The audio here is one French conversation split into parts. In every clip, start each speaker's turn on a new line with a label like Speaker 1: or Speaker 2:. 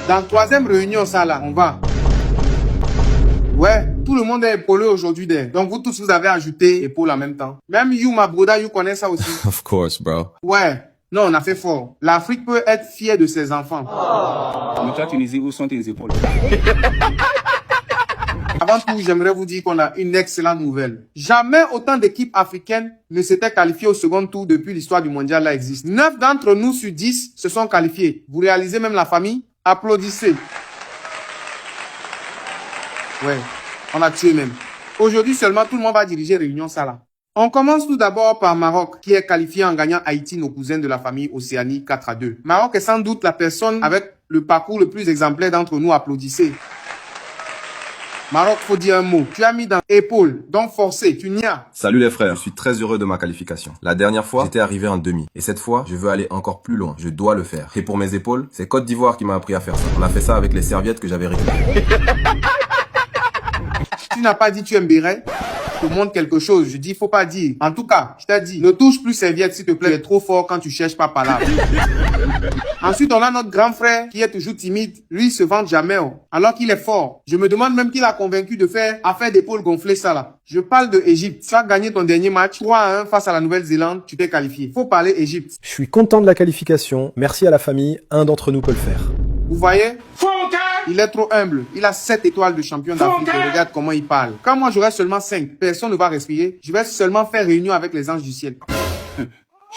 Speaker 1: Dans la troisième réunion, ça là, on va. Ouais, tout le monde est épaulé aujourd'hui. Donc vous tous, vous avez ajouté épaule en même temps. Même you, ma broda, you connais ça aussi.
Speaker 2: Of course, bro.
Speaker 1: Ouais, non, on a fait fort. L'Afrique peut être fière de ses enfants.
Speaker 3: Mais toi, Tunisie, où sont tes épaules?
Speaker 1: Avant tout, j'aimerais vous dire qu'on a une excellente nouvelle. Jamais autant d'équipes africaines ne s'étaient qualifiées au second tour depuis l'histoire du mondial là existe. 9 d'entre nous sur 10 se sont qualifiés. Vous réalisez même la famille? Applaudissez. Ouais, on a tué même. Aujourd'hui seulement, tout le monde va diriger Réunion Sala. On commence tout d'abord par Maroc, qui est qualifié en gagnant Haïti, nos cousins de la famille Océanie 4-2. Maroc est sans doute la personne avec le parcours le plus exemplaire d'entre nous. Applaudissez. Maroc, faut dire un mot. Tu as mis dans épaule, donc forcé, tu n'y as.
Speaker 2: Salut les frères, je suis très heureux de ma qualification. La dernière fois, j'étais arrivé en demi. Et cette fois, je veux aller encore plus loin. Je dois le faire. Et pour mes épaules, c'est Côte d'Ivoire qui m'a appris à faire ça. On a fait ça avec les serviettes que j'avais récupérées.
Speaker 1: Tu n'as pas dit tu aimes Béret? Je te montre quelque chose. Je dis, faut pas dire. En tout cas, je t'ai dit, ne touche plus serviette, s'il te plaît. Tu es trop fort quand tu cherches pas par là. Ensuite, on a notre grand frère qui est toujours timide. Lui, il se vante jamais, alors qu'il est fort. Je me demande même qu'il a convaincu de faire affaire d'épaule gonflée, ça là. Je parle de Égypte. Tu as gagné ton dernier match 3-1 face à la Nouvelle-Zélande. Tu t'es qualifié. Faut parler Égypte.
Speaker 4: Je suis content de la qualification. Merci à la famille. Un d'entre nous peut le faire.
Speaker 1: Vous voyez? Il est trop humble. Il a 7 étoiles de champion d'Afrique. Et regarde comment il parle. Quand moi j'aurai seulement 5, personne ne va respirer. Je vais seulement faire réunion avec les anges du ciel.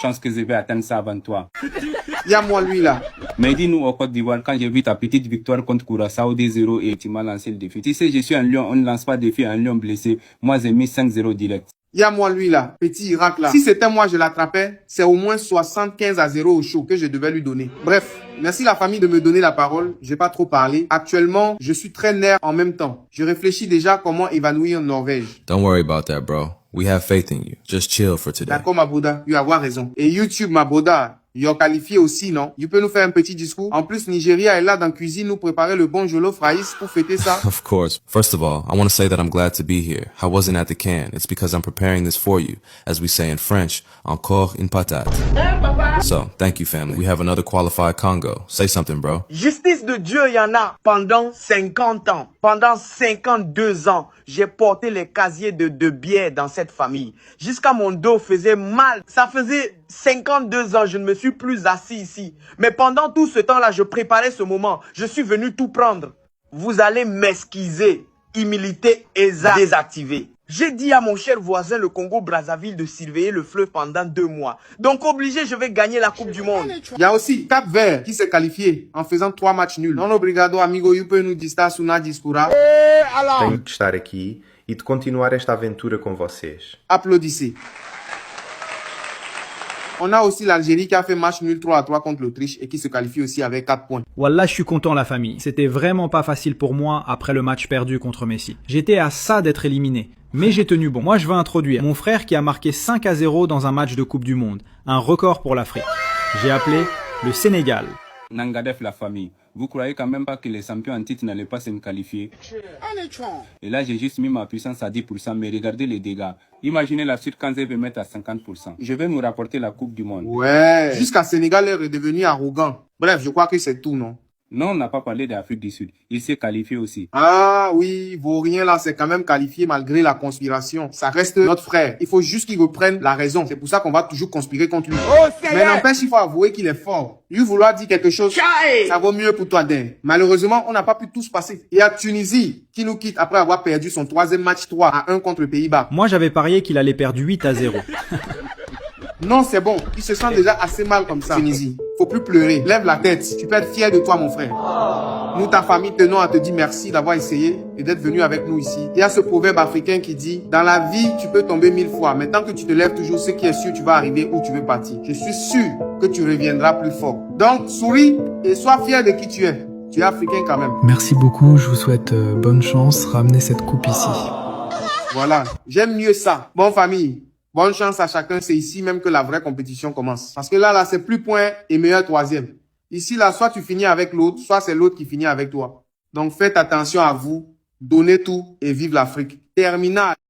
Speaker 3: Chance que je vais atteindre ça avant toi.
Speaker 1: Il y a moi lui là.
Speaker 3: Mais dis-nous au Côte d'Ivoire, quand j'ai vu ta petite victoire contre Curaçao 2-0 et tu m'as lancé le défi. Tu sais, je suis un lion, on ne lance pas de défi à un lion blessé. Moi, j'ai mis 5-0 direct.
Speaker 1: Il y a moi lui là, petit Irak là. Si c'était moi je l'attrapais, c'est au moins 75-0 au show que je devais lui donner. Bref, merci la famille de me donner la parole. J'ai pas trop parlé. Actuellement, je suis très nerveux en même temps. Je réfléchis déjà comment évanouir en Norvège.
Speaker 2: Don't worry about that, bro. We have faith in you. Just chill for today.
Speaker 1: D'accord ma Boda, tu vas avoir raison. Et YouTube ma Boda, ils ont qualifié aussi, non? Tu peux nous faire un petit discours? En plus, Nigeria est là dans la cuisine, nous préparer le bon jollof rice pour fêter ça.
Speaker 2: Of course. First of all, I want to say that I'm glad to be here. I wasn't at the can. It's because I'm preparing this for you. As we say in French, encore une patate. So, thank you, family. We have another qualified Congo. Say something, bro.
Speaker 5: Justice de Dieu, il y en a pendant 50 ans. Pendant 52 ans, j'ai porté les casiers de bière dans cette famille. Jusqu'à mon dos faisait mal. Ça faisait 52 ans, je ne me suis plus assis ici. Mais pendant tout ce temps-là, je préparais ce moment. Je suis venu tout prendre. Vous allez m'esquiser. Humilité désactivée. J'ai dit à mon cher voisin, le Congo-Brazzaville, de surveiller le fleuve pendant 2 mois. Donc obligé, je vais gagner la Coupe du Monde.
Speaker 1: Il y a aussi Cap-Vert qui s'est qualifié en faisant 3 matchs nuls. Non obrigado, amigo, you peut nous distar suna dispura.
Speaker 6: Tenho de estar aqui e de continuar esta aventura com vocês.
Speaker 1: Applaudissez. On a aussi l'Algérie qui a fait match nul 3-3 contre l'Autriche et qui se qualifie aussi avec 4 points.
Speaker 7: Wallah, je suis content la famille. C'était vraiment pas facile pour moi après le match perdu contre Messi. J'étais à ça d'être éliminé. Mais j'ai tenu bon. Moi, je veux introduire mon frère qui a marqué 5-0 dans un match de Coupe du Monde. Un record pour l'Afrique. J'ai appelé le Sénégal.
Speaker 3: Nangadef, la famille. Vous croyez quand même pas que les champions en titre n'allaient pas se qualifier? Et là, j'ai juste mis ma puissance à 10%, mais regardez les dégâts. Imaginez la suite quand je vais mettre à 50%. Je vais nous rapporter la Coupe du Monde.
Speaker 1: Ouais. Jusqu'à Sénégal est redevenu arrogant. Bref, je crois que c'est tout, non?
Speaker 3: Non, on n'a pas parlé d'Afrique du Sud. Il s'est qualifié aussi.
Speaker 1: Ah oui, Vaurien là, c'est quand même qualifié malgré la conspiration. Ça reste notre frère. Il faut juste qu'il reprenne la raison. C'est pour ça qu'on va toujours conspirer contre lui. Mais n'empêche, il faut avouer qu'il est fort. Lui vouloir dire quelque chose, ça vaut mieux pour toi d'un. Malheureusement, on n'a pas pu tous passer. Il y a Tunisie qui nous quitte après avoir perdu son 3e match 3-1 contre les Pays-Bas.
Speaker 7: Moi, j'avais parié qu'il allait perdre 8-0.
Speaker 1: Non, c'est bon. Il se sent déjà assez mal comme ça. Tunisie, faut plus pleurer. Lève la tête. Tu peux être fier de toi, mon frère. Nous, ta famille, tenons à te dire merci d'avoir essayé et d'être venu avec nous ici. Il y a ce proverbe africain qui dit, dans la vie, tu peux tomber 1000 fois, mais tant que tu te lèves toujours, ce qui est sûr, tu vas arriver où tu veux partir. Je suis sûr que tu reviendras plus fort. Donc, souris et sois fier de qui tu es. Tu es africain quand même.
Speaker 8: Merci beaucoup, je vous souhaite bonne chance. Ramenez cette coupe ici.
Speaker 1: Voilà, j'aime mieux ça. Bon, famille. Bonne chance à chacun, c'est ici même que la vraie compétition commence. Parce que là, c'est plus point et meilleur 3e. Ici, là, soit tu finis avec l'autre, soit c'est l'autre qui finit avec toi. Donc, faites attention à vous, donnez tout et vive l'Afrique. Terminal.